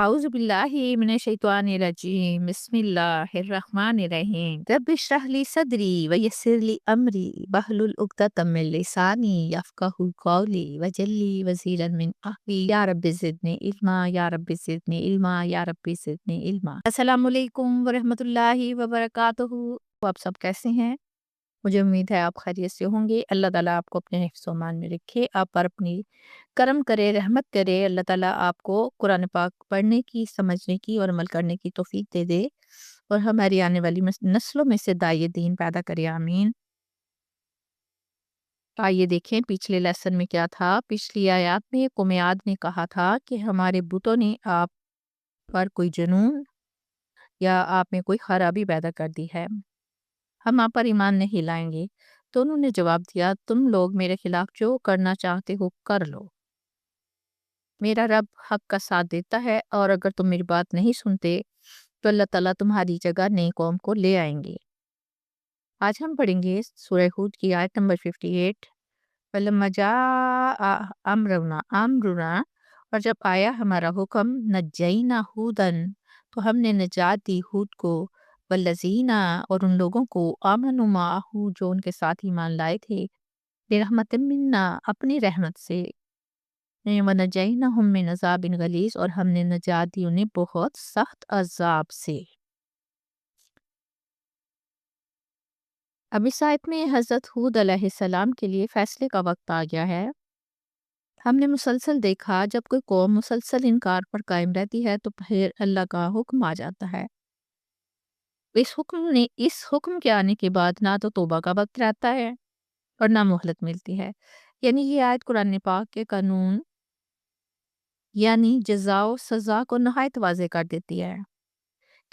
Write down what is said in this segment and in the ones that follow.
أعوذ بالله من الشيطان الرجيم بسم الله الرحمن الرحيم رب اشرح لي صدري ويسر لي أمري واحلل عقدة من لساني يفقهوا قولي واجعل لي وزيرا من أهلي يا رب زدني علما يا رب زدني علما يا رب زدني علما السلام علیکم ورحمۃ اللہ وبرکاتہ۔ آپ سب کیسے ہیں؟ مجھے امید ہے آپ خیریت سے ہوں گے۔ اللہ تعالیٰ آپ کو اپنے حفظ و امان میں رکھے، آپ پر اپنی کرم کرے، رحمت کرے۔ اللہ تعالیٰ آپ کو قرآن پاک پڑھنے کی، سمجھنے کی اور عمل کرنے کی توفیق دے دے، اور ہماری آنے والی نسلوں میں سے داعی دین پیدا کرے، آمین۔ آئیے دیکھیں پچھلے لیسن میں کیا تھا۔ پچھلی آیات میں قوم عاد نے کہا تھا کہ ہمارے بتوں نے آپ پر کوئی جنون یا آپ میں کوئی خرابی پیدا کر دی ہے، ہم آپ پر ایمان نہیں لائیں گے۔ تو انہوں نے جواب دیا، تم لوگ میرے خلاف جو کرنا چاہتے ہو کر لو، میرا رب حق کا ساتھ دیتا ہے، اور اگر تم میری بات نہیں سنتے تو اللہ تعالیٰ تمہاری جگہ نئی قوم کو لے آئیں گے۔ آج ہم پڑھیں گے سورہ ہود کی آیت نمبر 58۔ فَلَمَّا جَاءَ أَمْرُنَا، اور جب آیا ہمارا حکم، نجینا ہودن، تو ہم نے نجات دی ہود کو، والذین، اور ان لوگوں کو، آمنوا معہ، جو ان کے ساتھ ایمان لائے تھے، برحمت منا، اپنی رحمت سے، وَنَجَّيْنَاهُم مِّنْ عَذَابٍ غَلِيظٍ، اور ہم نے نجات دی انہیں بہت سخت عذاب سے۔ اب اس آیت میں حضرت ہود علیہ السلام کے لیے فیصلے کا وقت آ گیا ہے۔ ہم نے مسلسل دیکھا جب کوئی قوم مسلسل انکار پر قائم رہتی ہے تو پھر اللہ کا حکم آ جاتا ہے۔ اس حکم کے آنے کے بعد نہ تو توبہ کا وقت رہتا ہے اور نہ مہلت ملتی ہے۔ یعنی یہ آیت قرآن پاک کے قانون، یعنی جزا و سزا کو نہایت واضح کر دیتی ہے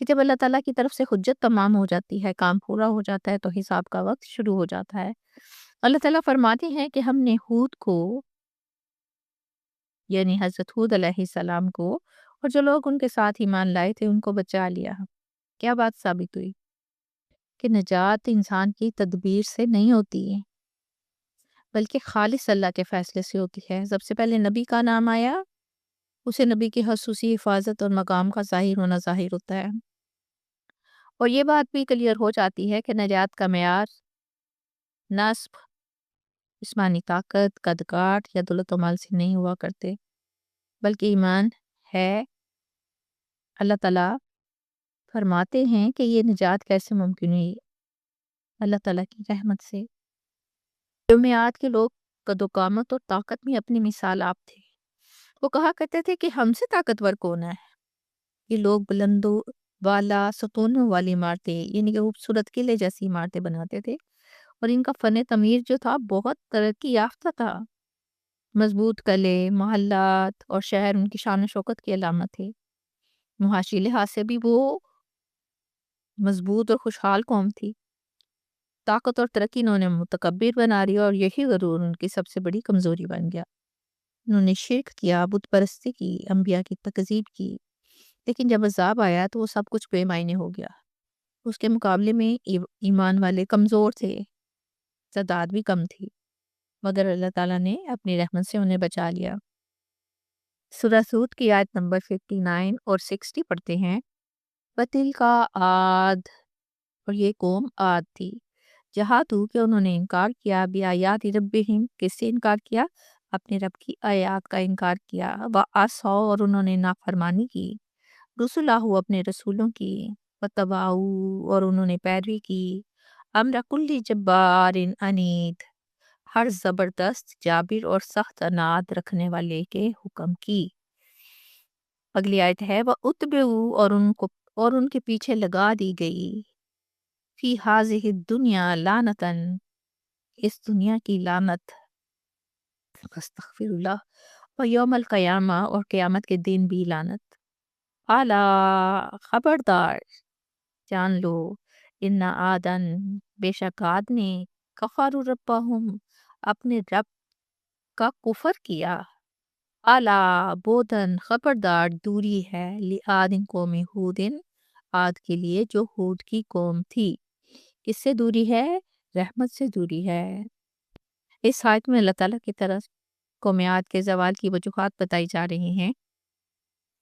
کہ جب اللہ تعالیٰ کی طرف سے حجت تمام ہو جاتی ہے، کام پورا ہو جاتا ہے، تو حساب کا وقت شروع ہو جاتا ہے۔ اللہ تعالیٰ فرماتے ہیں کہ ہم نے ہود کو، یعنی حضرت ہود علیہ السلام کو، اور جو لوگ ان کے ساتھ ایمان لائے تھے ان کو بچا لیا۔ کیا بات ثابت ہوئی؟ کہ نجات انسان کی تدبیر سے نہیں ہوتی ہے، بلکہ خالص اللہ کے فیصلے سے ہوتی ہے۔ سب سے پہلے نبی کا نام آیا، اسے نبی کی خصوصی حفاظت اور مقام کا ظاہر ہونا ظاہر ہوتا ہے، اور یہ بات بھی کلیئر ہو جاتی ہے کہ نجات کا معیار نسب، جسمانی طاقت، قد کاٹ یا دولت و مال سے نہیں ہوا کرتے، بلکہ ایمان ہے۔ اللہ تعالیٰ فرماتے ہیں کہ یہ نجات کیسے ممکن ہوئی؟ اللہ تعالیٰ کی رحمت سے۔ قوم عاد کے لوگ قد و قامت اور طاقت میں اپنی مثال آپ تھے۔ وہ کہا کرتے تھے کہ ہم سے طاقتور کون ہے؟ یہ لوگ بلندوں والا ستونوں والی عمارتیں، یعنی کہ خوبصورت قلعے جیسی عمارتیں بناتے تھے، اور ان کا فن تعمیر جو تھا بہت ترقی یافتہ تھا۔ مضبوط قلعے، محلات اور شہر ان کی شان و شوکت کی علامت تھے۔ معاشی لحاظ سے بھی وہ مضبوط اور خوشحال قوم تھی۔ طاقت اور ترقی انہوں نے متکبر بنا رہی، اور یہی غرور ان کی سب سے بڑی کمزوری بن گیا۔ انہوں نے شرک کیا، بت پرستی کی، انبیاء کی تکذیب کی، لیکن جب عذاب آیا تو وہ سب کچھ بے معنی ہو گیا۔ اس کے مقابلے میں ایمان والے کمزور تھے، تعداد بھی کم تھی، مگر اللہ تعالیٰ نے اپنی رحمت سے انہیں بچا لیا۔ سورہ ہود کی آیت نمبر 59 اور 60 پڑھتے ہیں۔ وَتِلْکَ عاد، اور یہ قوم عاد تھی، جہادوا، کہ انہوں نے انکار کیا، بِآیاتِ ربہم، کس سے انکار کیا؟ اپنے رب کی آیات کا انکار کیا، وَعَصَوا، اور انہوں نے نافرمانی کی، رسلہ، اپنے رسولوں کی، وَاتَّبَعُوا، اور انہوں نے پیروی کی، امر کل جبار عنید، ہر زبردست، جابر اور سخت عناد رکھنے والے کے حکم کی۔ اگلی آیت ہے وَأُتْبِعُوا، اور ان کے پیچھے لگا دی گئی، فی ہذہ الدنیا لعنتاً، اس دنیا کی لعنت، استغفر اللہ، ویوم القیامہ، اور قیامت کے دن بھی لعنت۔ اعلیٰ، خبردار، جان لو، ان عادن، بے شک عاد نے، کفروا ربہم، اپنے رب کا کفر کیا، اعلیٰ بودن، خبردار، دوری ہے، لعاد، قوم ہود، عاد کے لیے جو ہود کی قوم تھی۔ کس سے دوری ہے؟ رحمت سے دوری ہے۔ اس آیت میں اللہ تعالیٰ کی طرف قوم عاد کے زوال کی وجوہات بتائی جا رہی ہیں۔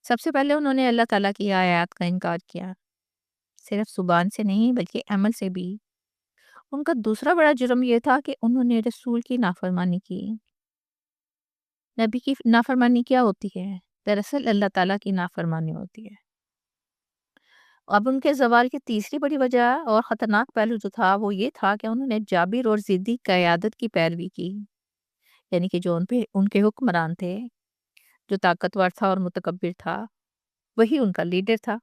سب سے پہلے انہوں نے اللہ تعالیٰ کی آیات کا انکار کیا، صرف زبان سے نہیں بلکہ عمل سے بھی۔ ان کا دوسرا بڑا جرم یہ تھا کہ انہوں نے رسول کی نافرمانی کی۔ نبی کی نافرمانی کیا ہوتی ہے؟ دراصل اللہ تعالیٰ کی نافرمانی ہوتی ہے۔ اب ان کے زوال کی تیسری بڑی وجہ اور خطرناک پہلو جو تھا وہ یہ تھا کہ انہوں نے جابر اور ضدی قیادت کی پیروی کی، یعنی کہ جو ان کے حکمران تھے، جو طاقتور تھا اور متکبر تھا، وہی ان کا لیڈر تھا۔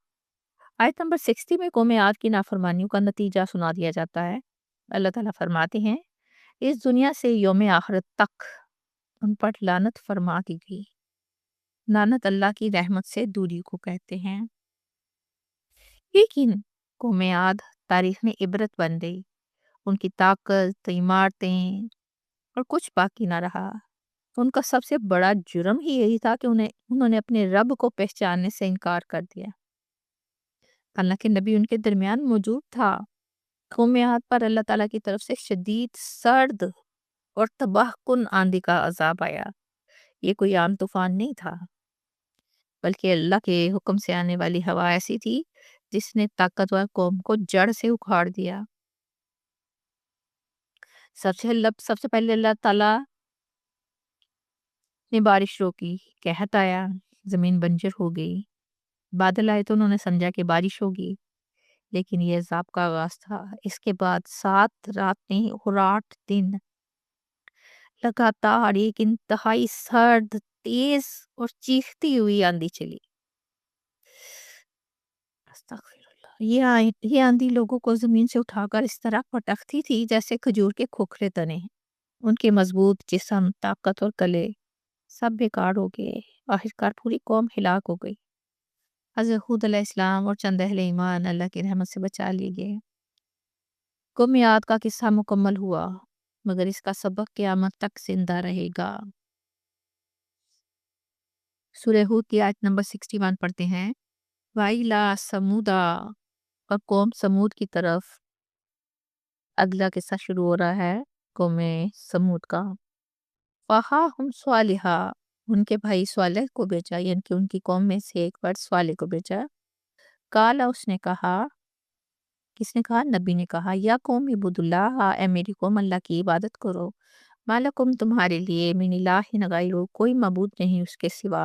آیت نمبر 60 میں قوم عاد کی نافرمانیوں کا نتیجہ سنا دیا جاتا ہے۔ اللہ تعالیٰ فرماتے ہیں اس دنیا سے یوم آخرت تک ان پر لعنت فرما دی گئی۔ لعنت اللہ کی رحمت سے دوری کو کہتے ہیں۔ لیکن قوم عاد تاریخ میں عبرت بن گئی۔ ان کی طاقت، عمارتیں اور کچھ باقی نہ رہا۔ ان کا سب سے بڑا جرم ہی یہی تھا کہ انہوں نے اپنے رب کو پہچاننے سے انکار کر دیا، حالانکہ نبی ان کے درمیان موجود تھا۔ قوم عاد پر اللہ تعالیٰ کی طرف سے شدید، سرد اور تباہ کن آندھی کا عذاب آیا۔ یہ کوئی عام طوفان نہیں تھا، بلکہ اللہ کے حکم سے آنے والی ہوا ایسی تھی جس نے طاقتور قوم کو جڑ سے اکھاڑ دیا۔ سب سے پہلے اللہ تعالیٰ نے بارش روکی، قحط آیا، زمین بنجر ہو گئی۔ بادل آئے تو انہوں نے سمجھا کہ بارش ہوگی، لیکن یہ عذاب کا آغاز تھا۔ اس کے بعد 7 راتیں اور 8 دن لگاتار ایک انتہائی سرد، تیز اور چیختی ہوئی آندھی چلی۔ استغفر اللہ۔ یہ آندھی لوگوں کو زمین سے اٹھا کر اس طرح پٹکتی تھی جیسے کھجور کے کھوکھرے تنے۔ ان کے مضبوط جسم، طاقت اور کلے سب بیکار ہو گئے۔ آخرکار پوری قوم ہلاک ہو گئی۔ حضرت ہود علیہ السلام اور چند اہل ایمان اللہ کی رحمت سے بچا لیے گئے۔ قوم عاد کا قصہ مکمل ہوا، مگر اس کا سبق قیامت تک زندہ رہے گا۔ سورہ ہود کی آیت نمبر 61 پڑھتے ہیں۔ وَإِلَىٰ ثَمُودَ، اور قوم سمود کی طرف اگلا قصہ شروع ہو رہا ہے قوم سمود کا۔ فَأَخَاهُمْ صَالِحًا، ان کے بھائی صالح کو بھیجا، یعنی کہ ان کی قوم میں سے ایک فرد صالح کو بھیجا۔ قَالَ، اس نے کہا، کس نے کہا؟ نبی نے کہا، یا قوم اعبدوا اللہ، اے میری قوم اللہ کی عبادت کرو۔ مَا لَکُمْ، تمہارے لیے، مِنْ إِلَٰهٍ غَیرُهُ، کوئی معبود نہیں اس کے سوا۔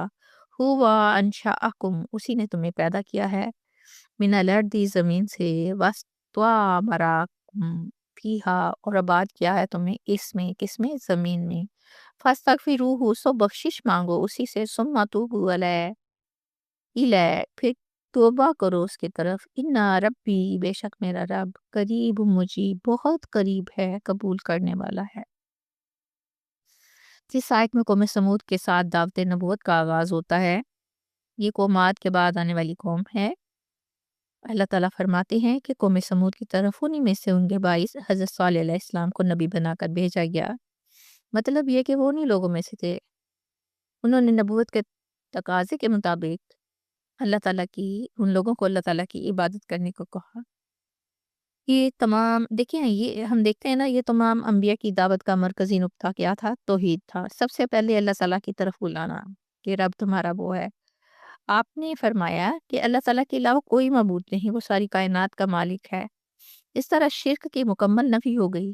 هُوَ أَنشَأَکُمْ، اسی نے تمہیں پیدا کیا ہے، مِنَ الْأَرْضِ، زمین سے، وَاسْتَعْمَرَکُمْ فِیہا، اور آباد کیا ہے تمہیں اس میں، کس میں؟ زمین میں۔ فَاسْتَغْفِرُوهُ، سو بخشش مانگو اسی سے، ثُمَّ تُوبُوا إِلَیہِ، پھر توبہ کرو اس کی طرف۔ اِنَّ رَبِّی، بے شک میرا رب، قریب مجیب، بہت قریب ہے، قبول کرنے والا ہے۔ جس آیت میں قوم سمود کے ساتھ دعوت نبوت کا آغاز ہوتا ہے، یہ قوم عاد کے بعد آنے والی قوم ہے۔ اللہ تعالیٰ فرماتے ہیں کہ قوم سمود کی طرف انہی میں سے ان کے باعث حضرت صالح علیہ السلام کو نبی بنا کر بھیجا گیا۔ مطلب یہ کہ وہ انہی لوگوں میں سے تھے۔ انہوں نے نبوت کے تقاضے کے مطابق ان لوگوں کو اللہ تعالیٰ کی عبادت کرنے کو کہا۔ یہ تمام دیکھیں، یہ ہم دیکھتے ہیں نا، یہ تمام انبیاء کی دعوت کا مرکزی نقطہ کیا تھا؟ توحید تھا۔ سب سے پہلے اللہ تعالیٰ کی طرف بلانا کہ رب تمہارا وہ ہے۔ آپ نے فرمایا کہ اللہ تعالیٰ کے علاوہ کوئی معبود نہیں، وہ ساری کائنات کا مالک ہے۔ اس طرح شرک کی مکمل نفی ہو گئی۔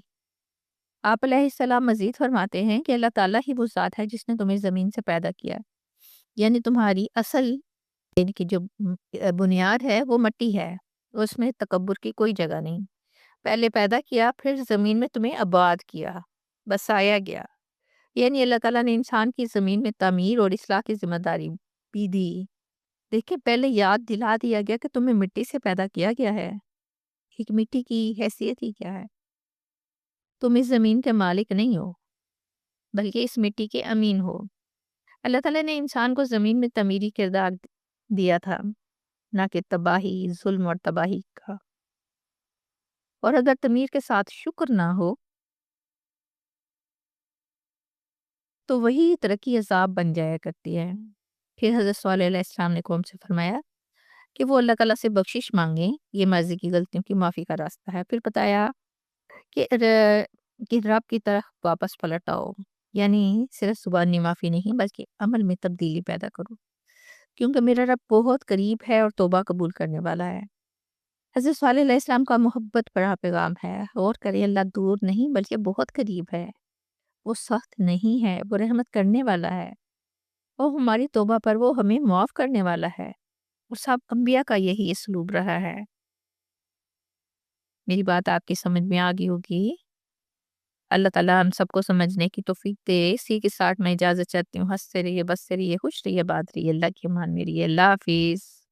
آپ علیہ السلام مزید فرماتے ہیں کہ اللہ تعالیٰ ہی وہ ذات ہے جس نے تمہیں زمین سے پیدا کیا، یعنی تمہاری اصل، یعنی کہ جو بنیاد ہے وہ مٹی ہے، اس میں تکبر کی کوئی جگہ نہیں۔ پہلے پیدا کیا، پھر زمین میں تمہیں آباد کیا، بسایا گیا، یعنی اللہ تعالیٰ نے انسان کی زمین میں تعمیر اور اصلاح کی ذمہ داری بھی دی۔ دیکھیں، پہلے یاد دلا دیا گیا کہ تمہیں مٹی سے پیدا کیا گیا ہے۔ ایک مٹی کی حیثیت ہی کیا ہے؟ تم اس زمین کے مالک نہیں ہو، بلکہ اس مٹی کے امین ہو۔ اللہ تعالیٰ نے انسان کو زمین میں تعمیری کردار دیا تھا، نہ کہ تباہی، ظلم اور تباہی کا۔ اور اگر تعمیر کے ساتھ شکر نہ ہو تو وہی ترقی عذاب بن جایا کرتی ہے۔ پھر حضرت صالح علیہ السلام نے قوم سے فرمایا کہ وہ اللہ تعالیٰ سے بخشش مانگیں، یہ ماضی کی غلطیوں کی معافی کا راستہ ہے۔ پھر بتایا کہ رب کی طرف واپس پلٹ آؤ، یعنی صرف زبانی معافی نہیں بلکہ عمل میں تبدیلی پیدا کرو۔ کیونکہ میرا رب بہت قریب ہے اور توبہ قبول کرنے والا ہے۔ حضرت صالح علیہ السلام کا محبت بڑا پیغام ہے، غور کریں، اللہ دور نہیں بلکہ بہت قریب ہے، وہ سخت نہیں ہے، وہ رحمت کرنے والا ہے، اور ہماری توبہ پر وہ ہمیں معاف کرنے والا ہے، اور سب انبیاء کا یہی اسلوب رہا ہے۔ میری بات آپ کی سمجھ میں آ گئی ہوگی۔ اللہ تعالیٰ ہم سب کو سمجھنے کی توفیق دے۔ اسی کے ساتھ میں اجازت چاہتی ہوں۔ ہنستے رہیے، بستے رہیے، خوش رہیے، بات رہیے، اللہ کی امان میں رہیے۔ اللہ حافظ۔